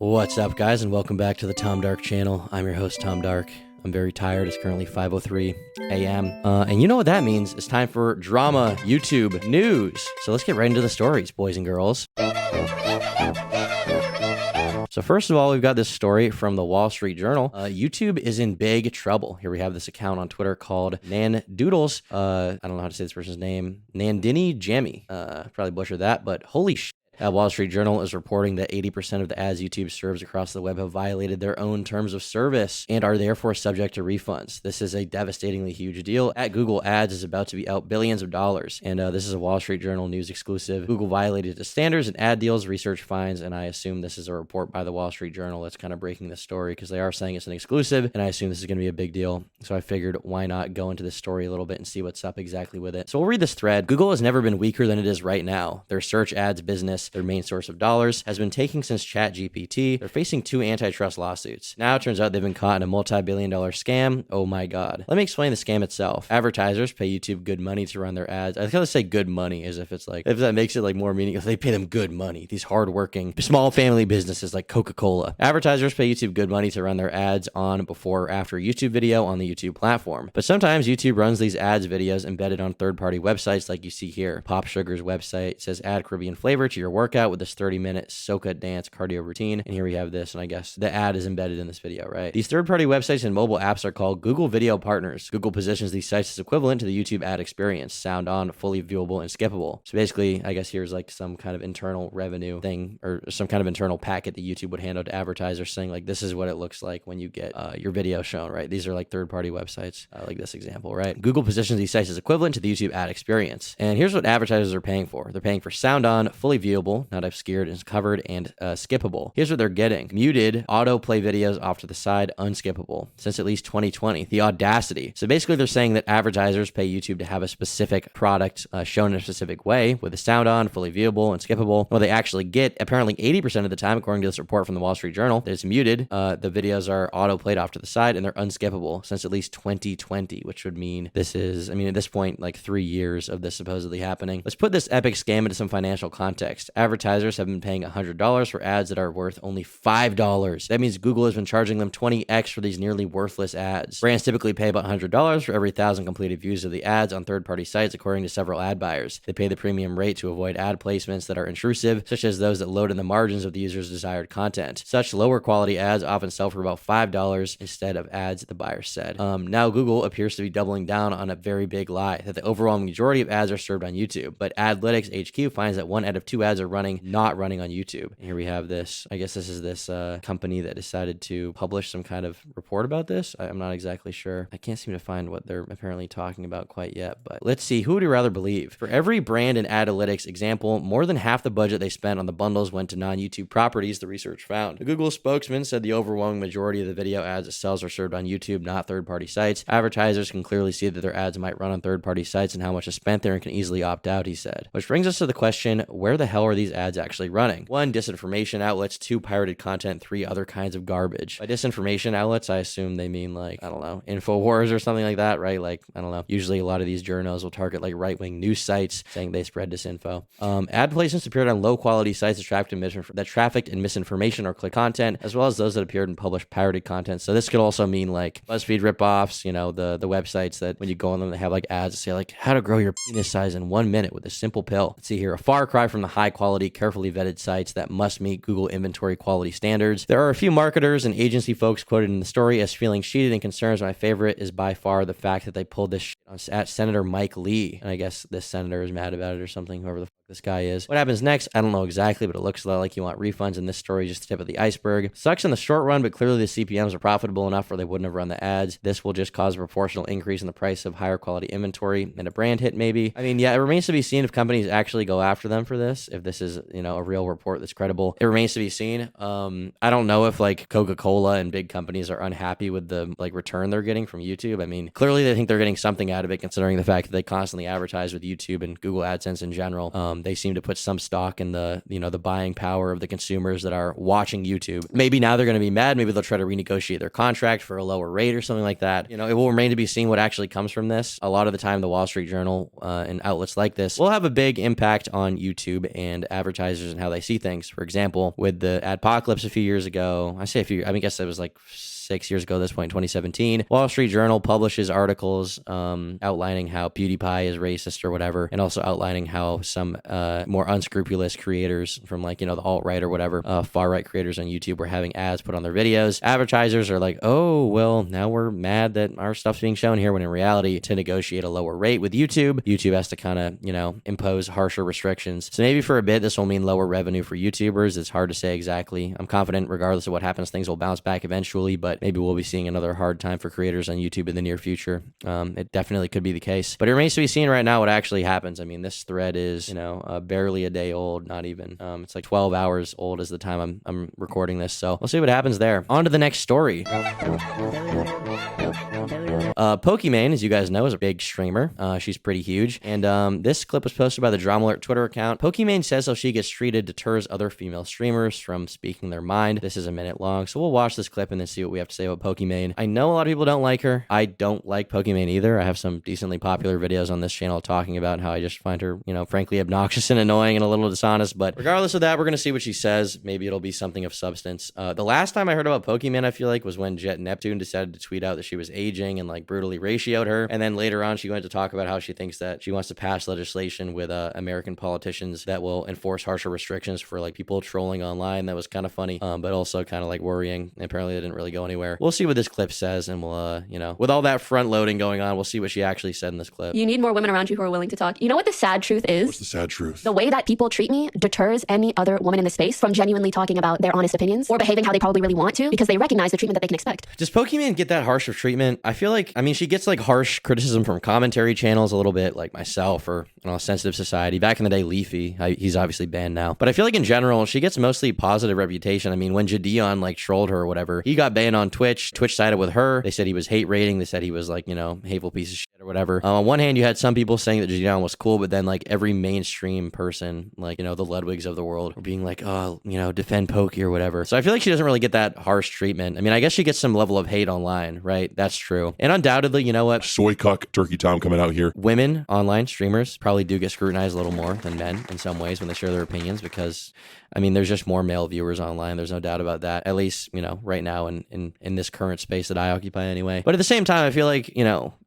What's up, guys, and welcome back to the Tom Dark channel. I'm your host, Tom Dark. I'm very tired. It's currently 5:03 a.m. And you know what that means? It's time for drama YouTube news. So let's get right into the stories, boys and girls. So first of all, we've got this story from the Wall Street Journal. YouTube is in big trouble. Here we have this account on Twitter called Nan Doodles. I don't know how to say this person's name. Nandini Jammy. Probably butchered that, but holy shit. Wall Street Journal is reporting that 80% of the ads YouTube serves across the web have violated their own terms of service and are therefore subject to refunds. This is a devastatingly huge deal. At Google, Ads is about to be out billions of dollars. And this is a Wall Street Journal news exclusive. Google violated its standards and ad deals, research finds, and I assume this is a report by the Wall Street Journal that's kind of breaking this story because they are saying it's an exclusive, and I assume this is going to be a big deal. So I figured why not go into this story a little bit and see what's up exactly with it. So we'll read this thread. Google has never been weaker than it is right now. Their search ads business, their main source of dollars, has been taking since ChatGPT. They're facing 2 antitrust lawsuits. Now it turns out they've been caught in a multi-billion-dollar scam. Oh my god. Let me explain the scam itself. Advertisers pay YouTube good money to run their ads. I kind of say good money as if it's like, if that makes it like more meaningful. They pay them good money. These hardworking small family businesses like Coca-Cola. Advertisers pay YouTube good money to run their ads on, before, or after YouTube video on the YouTube platform. But sometimes YouTube runs these ads videos embedded on third-party websites like you see here. Pop Sugar's website says add Caribbean flavor to your workout with this 30-minute soca dance cardio routine. And here we have this, and I guess the ad is embedded in this video, right? These third-party websites and mobile apps are called Google Video Partners. Google positions these sites as equivalent to the YouTube ad experience. Sound on, fully viewable, and skippable. So basically, I guess here's like some kind of internal revenue thing, or some kind of internal packet that YouTube would hand out to advertisers saying like, this is what it looks like when you get your video shown, right? These are like third-party websites, like this example, right? Google positions these sites as equivalent to the YouTube ad experience. And here's what advertisers are paying for. They're paying for sound on, fully viewable, not obscured and covered, and skippable. Here's what they're getting. Muted, autoplay videos off to the side, unskippable. Since at least 2020. The audacity. So basically they're saying that advertisers pay YouTube to have a specific product shown in a specific way, with the sound on, fully viewable, and skippable. What they actually get, apparently 80% of the time, according to this report from the Wall Street Journal, that it's muted. The videos are auto-played off to the side, and they're unskippable since at least 2020, which would mean this is, I mean, at this point, like 3 years of this supposedly happening. Let's put this epic scam into some financial context. Advertisers have been paying $100 for ads that are worth only $5. That means Google has been charging them 20x for these nearly worthless ads. Brands typically pay about $100 for every 1,000 completed views of the ads on third-party sites, according to several ad buyers. They pay the premium rate to avoid ad placements that are intrusive, such as those that load in the margins of the user's desired content. Such lower quality ads often sell for about $5 instead of ads, the buyer said. Now Google appears to be doubling down on a very big lie, that the overwhelming majority of ads are served on YouTube. But Adlytics HQ finds that 1 out of 2 ads are not running on YouTube. And here we have this, I guess this is this company that decided to publish some kind of report about this. I'm not exactly sure. I can't seem to find what they're apparently talking about quite yet, but let's see. Who would you rather believe? For every brand in Adlytics example, more than half the budget they spent on the bundles went to non-YouTube properties, the research found. The Google spokesman said the overwhelming majority of the video ads it sells are served on YouTube, not third-party sites. Advertisers can clearly see that their ads might run on third-party sites and how much is spent there and can easily opt out, he said. Which brings us to the question, where the hell are these ads actually running? 1, disinformation outlets. 2, pirated content. 3, other kinds of garbage. By disinformation outlets, I assume they mean like, I don't know, InfoWars or something like that, right? Like, I don't know. Usually a lot of these journals will target like right-wing news sites saying they spread disinfo. Ad placements appeared on low-quality sites that trafficked in misinformation or click content, as well as those that appeared in published pirated content. So this could also mean like BuzzFeed ripoffs, you know, the websites that when you go on them, they have like ads that say like how to grow your penis size in 1 minute with a simple pill. Let's see here. A far cry from the high-quality, carefully vetted sites that must meet Google inventory quality standards. There are a few marketers and agency folks quoted in the story as feeling cheated and concerns. My favorite is by far the fact that they pulled this shit at Senator Mike Lee. And I guess this senator is mad about it or something, whoever the fuck this guy is. What happens next? I don't know exactly, but it looks a lot like you want refunds, and this story is just the tip of the iceberg. Sucks in the short run, but clearly the CPMs are profitable enough or they wouldn't have run the ads. This will just cause a proportional increase in the price of higher quality inventory and a brand hit maybe. I mean, yeah, it remains to be seen if companies actually go after them for this, if this is, you know, a real report that's credible. It remains to be seen. I don't know if like Coca-Cola and big companies are unhappy with the like return they're getting from YouTube. I mean, clearly they think they're getting something out of it, considering the fact that they constantly advertise with YouTube and Google AdSense in general. They seem to put some stock in the, the buying power of the consumers that are watching YouTube. Maybe now they're going to be mad. Maybe they'll try to renegotiate their contract for a lower rate or something like that. It will remain to be seen what actually comes from this. A lot of the time, the Wall Street Journal and outlets like this will have a big impact on YouTube and advertisers and how they see things. For example, with the adpocalypse a few years ago, I guess it was like 6 years ago at this point, in 2017, Wall Street Journal publishes articles outlining how PewDiePie is racist or whatever, and also outlining how some more unscrupulous creators from the alt-right or whatever, far-right creators on YouTube were having ads put on their videos. Advertisers are like, oh, well, now we're mad that our stuff's being shown here, when in reality, to negotiate a lower rate with YouTube has to kind of, impose harsher restrictions. So maybe for a bit, this will mean lower revenue for YouTubers. It's hard to say exactly. I'm confident regardless of what happens, things will bounce back eventually, but maybe we'll be seeing another hard time for creators on YouTube in the near future. It definitely could be the case, but it remains to be seen right now what actually happens. I mean, this thread is, barely a day old, not even. It's like 12 hours old is the time I'm recording this, so we'll see what happens there. On to the next story. Pokimane, as you guys know, is a big streamer. She's pretty huge, and this clip was posted by the Drama Alert Twitter account. Pokimane says how she gets treated deters other female streamers from speaking their mind. This is a minute long, so we'll watch this clip and then see what we have to say about Pokimane. I know a lot of people don't like her. I don't like Pokimane either. I have some decently popular videos on this channel talking about how I just find her, frankly obnoxious and annoying and a little dishonest, but regardless of that, we're going to see what she says. Maybe it'll be something of substance. The last time I heard about Pokimane, I feel like, was when Jet Neptune decided to tweet out that she was aging and brutally ratioed her, and then later on she went to talk about how she thinks that she wants to pass legislation with American politicians that will enforce harsher restrictions for people trolling online. That was kind of funny, but also kind of worrying. Apparently it didn't really go anywhere. We'll see what this clip says, and we'll with all that front loading going on, we'll see what she actually said in this clip. You need more women around you who are willing to talk. You know what the sad truth is? What's the sad truth? The way that people treat me deters any other woman in the space from genuinely talking about their honest opinions or behaving how they probably really want to, because they recognize the treatment that they can expect. Does Pokimane get that harsh of treatment? I feel like, she gets harsh criticism from commentary channels a little bit, like myself or Sensitive Society. Back in the day, Leafy, he's obviously banned now. But I feel like in general, she gets mostly positive reputation. When Jadeon trolled her or whatever, he got banned on Twitch. Twitch sided with her. They said he was hate rating. They said he was hateful piece of shit or whatever. On one hand, you had some people saying that Jadeon was cool, but then every mainstream person, the Ludwigs of the world, were being defend Pokey or whatever. So I feel like she doesn't really get that harsh treatment. I guess she gets some level of hate online, right? That's true. And undoubtedly, you know what? Soy cuck Turkey Tom coming out here. Women online streamers probably do get scrutinized a little more than men in some ways when they share their opinions, because there's just more male viewers online. There's no doubt about that, at least, right now in this current space that I occupy anyway. But at the same time, I feel like,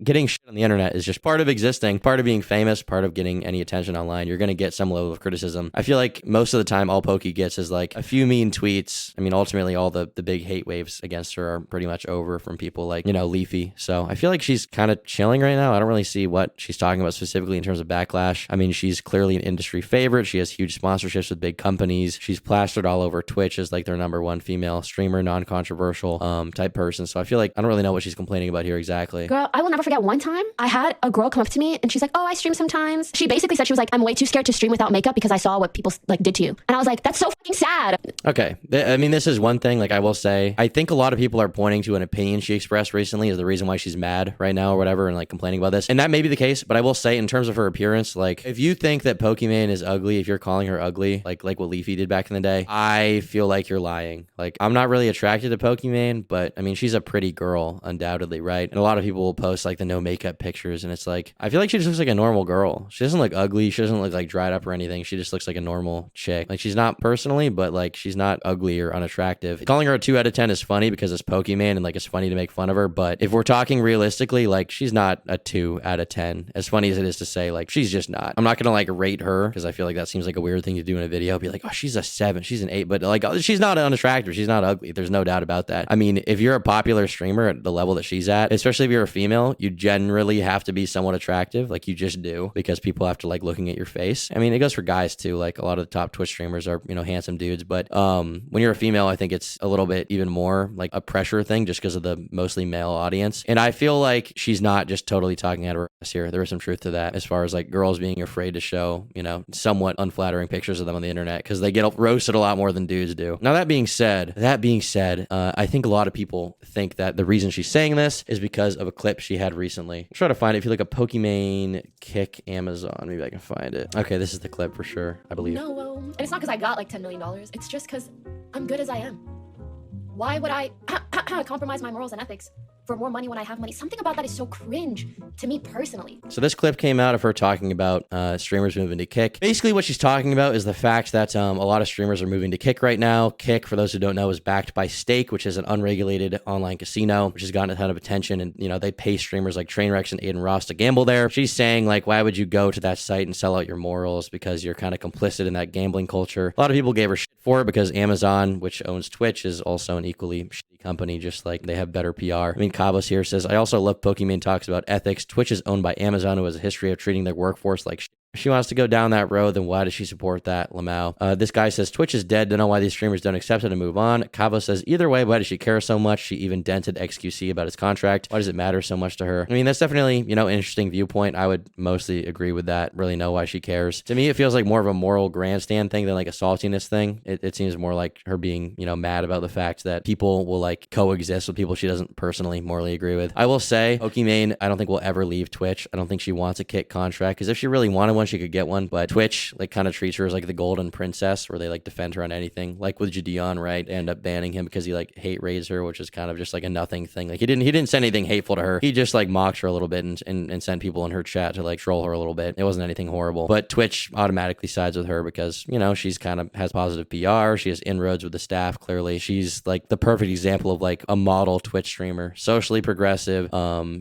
getting shit on the internet is just part of existing, part of being famous, part of getting any attention online. You're going to get some level of criticism. I feel like most of the time, all Pokey gets is a few mean tweets. Ultimately, all the big hate waves against her are pretty much over from people like, Leafy. So I feel like she's kind of chilling right now. I don't really see what she's talking about specifically in terms of backlash. She's clearly an industry favorite. She has huge sponsorships with big companies. She's plastered all over Twitch as their number one female streamer, non-controversial type person. So I feel like I don't really know what she's complaining about here exactly. Girl, I will never forget one time I had a girl come up to me and she's like, oh, I stream sometimes. She basically said, she was like, I'm way too scared to stream without makeup because I saw what people did to you. And I was like, that's so fucking sad. Okay. This is one thing, I will say, I think a lot of people are pointing to an opinion she expressed recently as the reason why she's mad right now or whatever, and complaining about this. And that may be the case, but I will say in terms of her appearance, if you think that Pokimane is ugly, if you're calling her ugly, like what Leafy did back in the day, I feel like you're lying. I'm not really attracted to Pokimane, but she's a pretty girl, undoubtedly, right? And a lot of people will post the no makeup pictures, and it's I feel like she just looks like a normal girl. She doesn't look ugly. She doesn't look dried up or anything. She just looks like a normal chick. She's not personally, but she's not ugly or unattractive. Calling her a 2 out of 10 is funny because it's Pokimane and it's funny to make fun of her. But if we're talking realistically, she's not a 2 out of 10. As funny as it is to say, she's just not. I'm not gonna rate her because I feel like that seems like a weird thing to do in a video. Be like, oh, she's a 7, she's an 8, but she's not unattractive. She's not ugly. There's no doubt about that. If you're a popular streamer at the level that she's at, especially if you're a female, you generally have to be somewhat attractive. You just do, because people have to looking at your face. It goes for guys too. A lot of the top Twitch streamers are, handsome dudes, but when you're a female, I think it's a little bit even more a pressure thing just because of the mostly male audience. And I feel like she's not just totally talking out of her here. There is some truth to that as far as like girls being afraid to show, you know, somewhat unflattering pictures of them on the internet because they get roasted a lot more than dudes do. Now, that being said, I think a lot of people think that the reason she's saying this is because of a clip she had recently. I'll try to find it. If you look at Pokimane kick Amazon, maybe I can find it. Okay, this is the clip for sure, I believe. No, and it's not because I got like $10 million. It's just because I'm good as I am. Why would I compromise my morals and ethics for more money when I have money? Something about that is so cringe to me personally. So this clip came out of her talking about streamers moving to Kick. Basically what she's talking about is the fact that a lot of streamers are moving to Kick right now. Kick, for those who don't know, is backed by Stake, which is an unregulated online casino, which has gotten a ton of attention. And, you know, they pay streamers like Trainwrecks and Aiden Ross to gamble there. She's saying, like, why would you go to that site and sell out your morals because you're kind of complicit in that gambling culture? A lot of people gave her shit for it because Amazon, which owns Twitch, is also an equally shitty company, just like they have better PR. I mean, Cabos here says, I also love Pokimane talks about ethics. Twitch is owned by Amazon, who has a history of treating their workforce like shit. If she wants to go down that road, then why does she support that, Lamau? This guy says, Twitch is dead. Don't know why these streamers don't accept it and move on. Cavo says, either way, why does she care so much? She even dented XQC about his contract. Why does it matter so much to her? I mean, that's definitely, you know, an interesting viewpoint. I would mostly agree with that. Really know why she cares. To me, it feels like more of a moral grandstand thing than like a saltiness thing. It seems more like her being, you know, mad about the fact that people will like coexist with people she doesn't personally morally agree with. I will say, Pokimane, I don't think will ever leave Twitch. I don't think she wants a Kick contract because if she really wanted one, she could get one. But Twitch like kind of treats her as like the golden princess where they like defend her on anything. Like with Jadion, right? They end up banning him because he like hate raids her, which is kind of just like a nothing thing. Like he didn't send anything hateful to her. He just like mocked her a little bit and sent people in her chat to like troll her a little bit. It wasn't anything horrible. But Twitch automatically sides with her because, you know, she's kind of has positive PR. She has inroads with the staff. Clearly, she's like the perfect example of like a model Twitch streamer, socially progressive.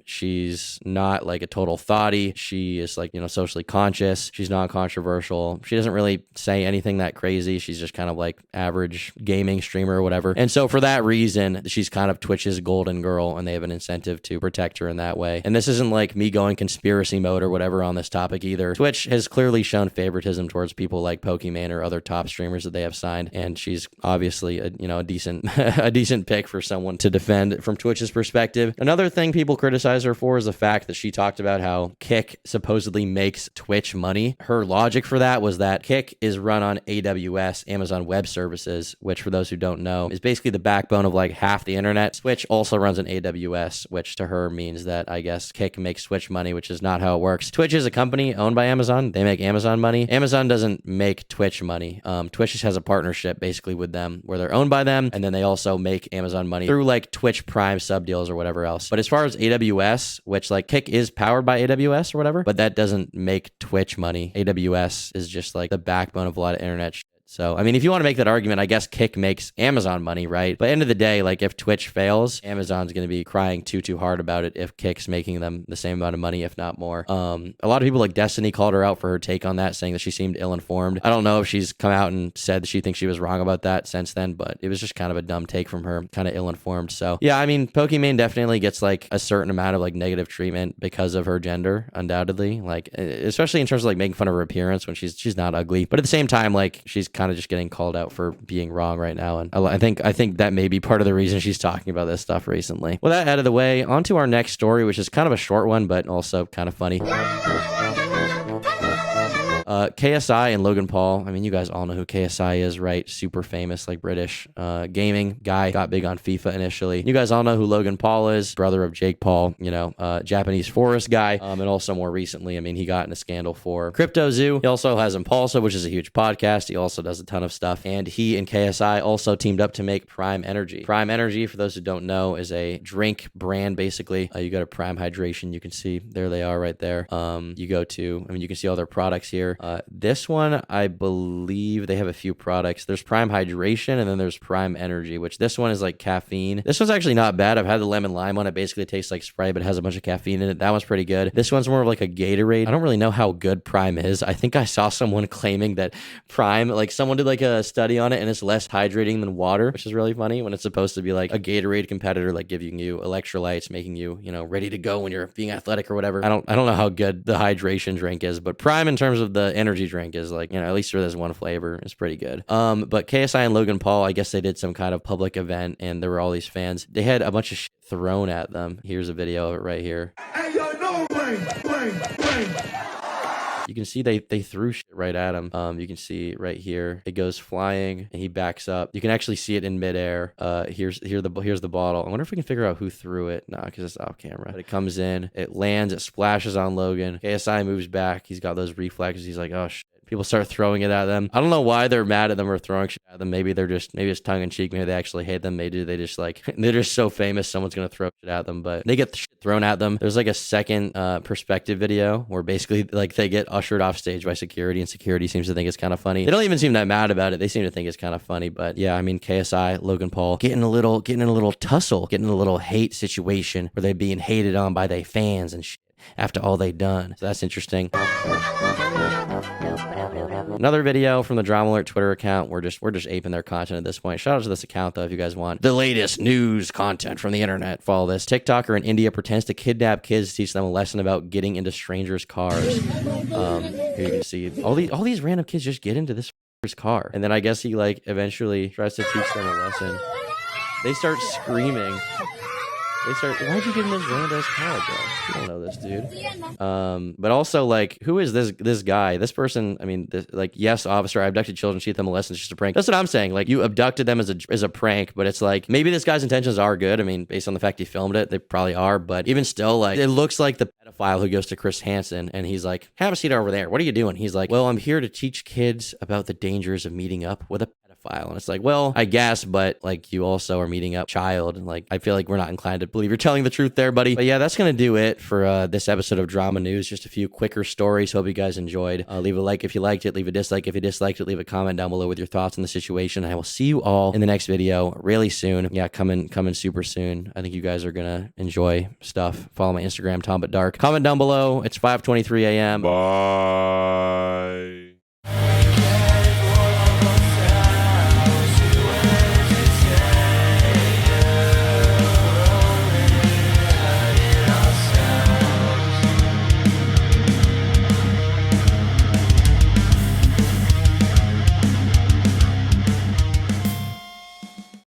She's not like a total thotty. She is like, you know, socially conscious. She's not controversial. She doesn't really say anything that crazy. She's just kind of like average gaming streamer or whatever. And so for that reason, she's kind of Twitch's golden girl and they have an incentive to protect her in that way. And this isn't like me going conspiracy mode or whatever on this topic either. Twitch has clearly shown favoritism towards people like Pokimane or other top streamers that they have signed. And she's obviously a decent a decent pick for someone to defend from Twitch's perspective. Another thing people criticize her for is the fact that she talked about how Kick supposedly makes Twitch money. Her logic for that was that Kick is run on AWS, Amazon Web Services, which for those who don't know is basically the backbone of like half the internet. Twitch also runs on AWS, which to her means that I guess Kick makes Twitch money, which is not how it works. Twitch is a company owned by Amazon. They make Amazon money. Amazon doesn't make Twitch money. Twitch just has a partnership basically with them where they're owned by them. And then they also make Amazon money through like Twitch Prime sub deals or whatever else. But as far as AWS, which like Kick is powered by AWS or whatever, but that doesn't make Twitch money. AWS is just like the backbone of a lot of internet shit. So, I mean, if you want to make that argument, I guess Kick makes Amazon money, right? But end of the day, like if Twitch fails, Amazon's going to be crying too hard about it if Kick's making them the same amount of money, if not more. A lot of people like Destiny called her out for her take on that, saying that she seemed ill-informed. I don't know if she's come out and said that she thinks she was wrong about that since then, but it was just kind of a dumb take from her, kind of ill-informed. So, yeah, I mean, Pokimane definitely gets like a certain amount of like negative treatment because of her gender, undoubtedly. Like, especially in terms of like making fun of her appearance when she's not ugly. But at the same time, like she's kind of just getting called out for being wrong right now. And I think that may be part of the reason she's talking about this stuff recently. With that out of the way, on to our next story, which is kind of a short one, but also kind of funny. KSI and Logan Paul. I mean, you guys all know who KSI is, right? Super famous, like British gaming guy. Got big on FIFA initially. You guys all know who Logan Paul is, brother of Jake Paul, you know, Japanese forest guy. And also more recently, I mean, he got in a scandal for Crypto Zoo. He also has Impulsa, which is a huge podcast. He also does a ton of stuff. And he and KSI also teamed up to make Prime Energy. Prime Energy, for those who don't know, is a drink brand, basically. You go to Prime Hydration, you can see, there they are right there. You go to, I mean, you can see all their products here. This one, I believe they have a few products. There's Prime Hydration and then there's Prime Energy, which this one is like caffeine. This one's actually not bad. I've had the lemon lime one. It basically tastes like Sprite, but it has a bunch of caffeine in it. That one's pretty good. This one's more of like a Gatorade. I don't really know how good Prime is. I think I saw someone claiming that Prime, like someone did like a study on it and it's less hydrating than water, which is really funny when it's supposed to be like a Gatorade competitor, like giving you electrolytes, making you, you know, ready to go when you're being athletic or whatever. I don't know how good the hydration drink is, but Prime in terms of the energy drink is like, you know, at least for this one flavor, it's pretty good. But KSI and Logan Paul, I guess they did some kind of public event and there were all these fans. They had a bunch of shit thrown at them. Here's a video of it right here. Hey, yo, no You can see they threw shit right at him. You can see right here it goes flying and he backs up. You can actually see it in midair. Here's the bottle. I wonder if we can figure out who threw it. Nah, because it's off camera. But it comes in, it lands, it splashes on Logan. KSI moves back. He's got those reflexes. He's like, oh shit. People start throwing it at them. I don't know why they're mad at them or throwing shit at them. Maybe it's tongue in cheek. Maybe they actually hate them. Maybe they just like, they're just so famous. Someone's going to throw shit at them, but they get the shit thrown at them. There's like a second perspective video where basically like they get ushered off stage by security and security seems to think it's kind of funny. They don't even seem that mad about it. They seem to think it's kind of funny, but yeah, I mean, KSI, Logan Paul getting in a little tussle, getting in a little hate situation where they're being hated on by their fans and shit after all they done. So that's interesting. Another video from the Drama Alert Twitter account. We're just aping their content at this point. Shout out to this account though if you guys want the latest news content from the internet. Follow this. TikToker in India pretends to kidnap kids to teach them a lesson about getting into strangers' cars. Here you can see all these random kids just get into this car, and then I guess he like eventually tries to teach them a lesson. They start screaming. Why'd you get in this random car, bro? You don't know this dude. But also, like, who is this guy? This person, I mean, yes, officer, I abducted children, teach them a lesson, it's just a prank. That's what I'm saying. Like, you abducted them as a prank, but it's like, maybe this guy's intentions are good. I mean, based on the fact he filmed it, they probably are, but even still, like, it looks like the pedophile who goes to Chris Hansen, and he's like, have a seat over there. What are you doing? He's like, well, I'm here to teach kids about the dangers of meeting up with a pedophile. And it's like, well, I guess, but like you also are meeting up child, and like I feel like we're not inclined to believe you're telling the truth there, buddy. But yeah, that's gonna do it for this episode of Drama News. Just a few quicker stories. Hope you guys enjoyed. Leave a like if you liked it, leave a dislike if you disliked it, leave a comment down below with your thoughts on the situation. I will see you all in the next video really soon. Yeah, coming super soon. I think you guys are gonna enjoy stuff. Follow my Instagram, Tom But Dark. Comment down below. It's 5:23 a.m. Bye.